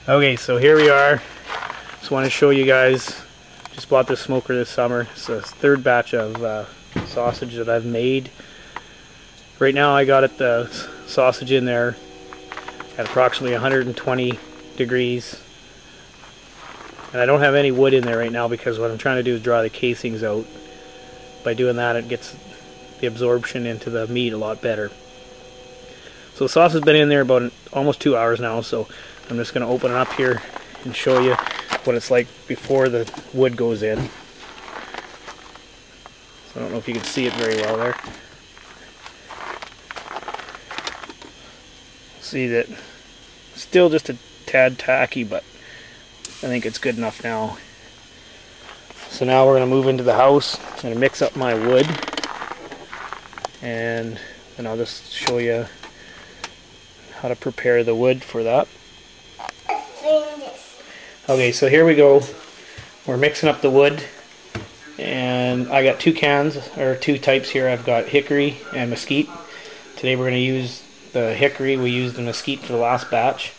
Okay, so here we are. Just want to show you guys. Just bought this smoker this summer. It's the third batch of sausage that I've made. Right now I got the sausage in there at approximately 120 degrees. And I don't have any wood in there right now because what I'm trying to do is draw the casings out. By doing that, it gets the absorption into the meat a lot better. So the sauce has been in there about almost 2 hours now, so I'm just going to open it up here and show you what it's like before the wood goes in. So I don't know if you can see it very well there. See that still just a tad tacky, but I think it's good enough now. So now we're going to move into the house. I'm going to mix up my wood, and then I'll just show you how to prepare the wood for that. Okay, so here we go. We're mixing up the wood, and I got two cans, or two types here. I've got hickory and mesquite. Today we're going to use the hickory. We used the mesquite for the last batch.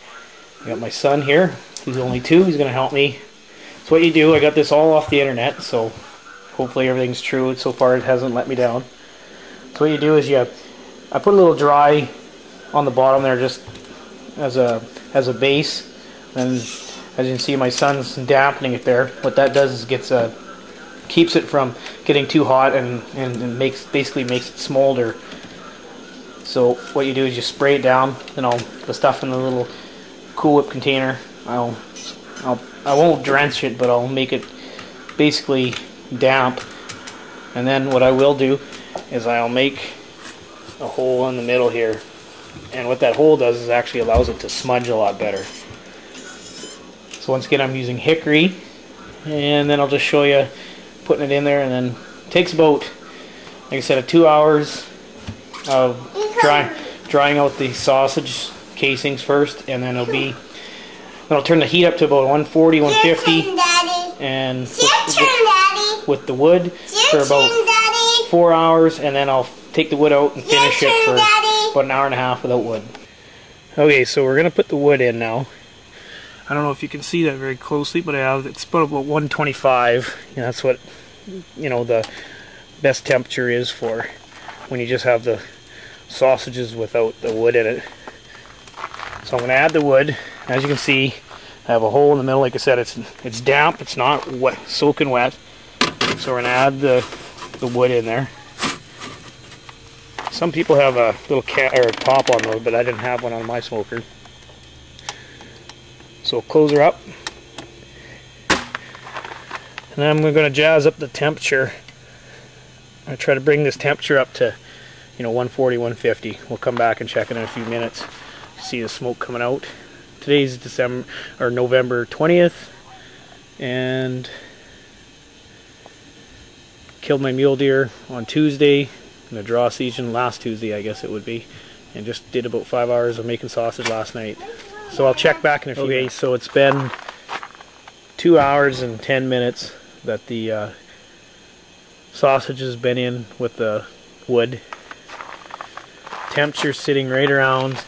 I got my son here. He's only 2. He's going to help me. So what you do, I got this all off the internet, so hopefully everything's true. So far it hasn't let me down. So what you do is I put a little dry on the bottom there just as a base, and as you can see my son's dampening it there. What that does is keeps it from getting too hot and basically makes it smolder. So what you do is you spray it down, and the stuff in the little Cool Whip container. I won't drench it, but I'll make it basically damp. And then what I will do is I'll make a hole in the middle here. And what that hole does is actually allows it to smudge a lot better. So once again, I'm using hickory, and then I'll just show you putting it in there, and then it takes about, like I said, 2 hours of drying out the sausage casings first, and then I'll turn the heat up to about 140, 150, and with the wood for about 4 hours, and then I'll take the wood out and finish it for about an hour and a half without wood. Okay, so we're going to put the wood in now. I don't know if you can see that very closely, but it's about 125. That's what the best temperature is for when you just have the sausages without the wood in it. So I'm going to add the wood. As you can see, I have a hole in the middle. Like I said, it's damp. It's not wet, soaking wet. So we're going to add the wood in there. Some people have a little top on those, but I didn't have one on my smoker. So close her up. And then I'm going to jazz up the temperature. I try to bring this temperature up to 140, 150. We'll come back and check it in a few minutes. See the smoke coming out. Today's November 20th, and killed my mule deer on Tuesday in the draw season, last Tuesday I guess it would be, and just did about 5 hours of making sausage last night. So I'll check back in a few minutes. So it's been 2 hours and 10 minutes that the sausage has been in with the wood. Temperature sitting right around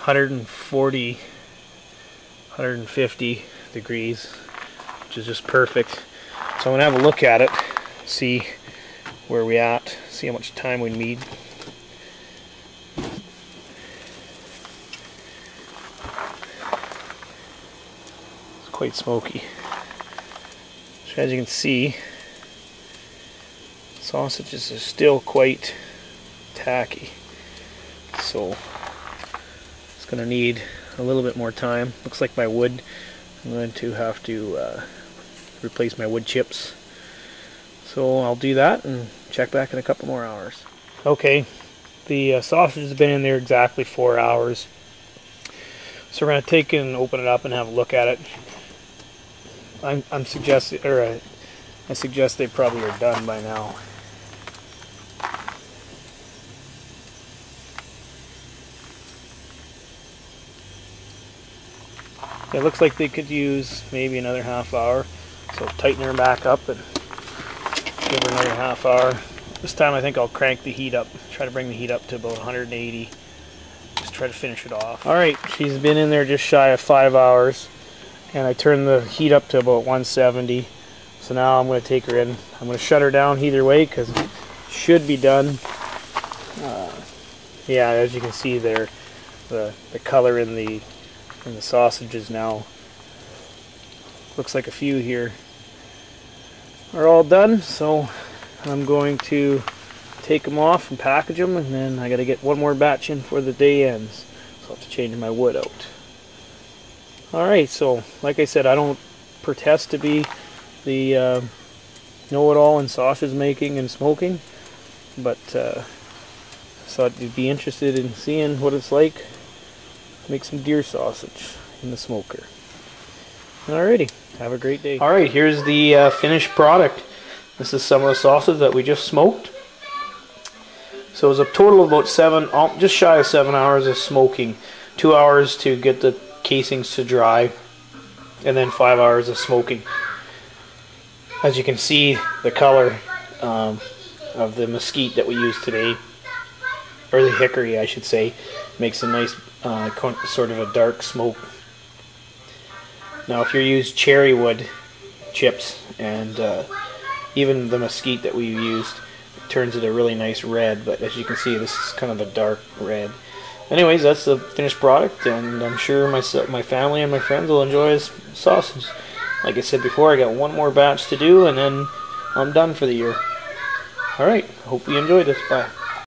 140, 150 degrees, which is just perfect. So I'm going to have a look at it, see where we're at, see how much time we need. It's quite smoky. So as you can see, sausages are still quite tacky. So it's going to need a little bit more time. Looks like my wood, I'm going to have to replace my wood chips. So I'll do that and check back in a couple more hours. Okay, the sausage has been in there exactly 4 hours. So we're going to take it and open it up and have a look at it. I suggest they probably are done by now. It looks like they could use maybe another half hour, so tighten her back up and give her another half hour. This time I think I'll crank the heat up, try to bring the heat up to about 180. Just try to finish it off. Alright, she's been in there just shy of 5 hours, and I turned the heat up to about 170. So now I'm going to take her in. I'm going to shut her down either way because it should be done. Yeah, as you can see there, the color in the sausages now. Looks like a few here are all done, so I'm going to take them off and package them, and then I got to get one more batch in for the day ends, so I'll have to change my wood out. Alright, so like I said, I don't protest to be the know-it-all in sausage making and smoking, but thought you'd be interested in seeing what it's like to make some deer sausage in the smoker. Alrighty, have a great day. Alright, here's the finished product. This is some of the sausage that we just smoked. So it was a total of about just shy of 7 hours of smoking. 2 hours to get the casings to dry, and then 5 hours of smoking. As you can see, the color of the mesquite that we used today, or the hickory I should say, makes a nice sort of a dark smoke. Now if you use cherry wood chips and even the mesquite that we used, it turns it a really nice red, but as you can see, this is kind of a dark red. Anyways, that's the finished product, and I'm sure my family and my friends will enjoy this sausage. Like I said before, I got one more batch to do, and then I'm done for the year. Alright, hope you enjoyed this. Bye.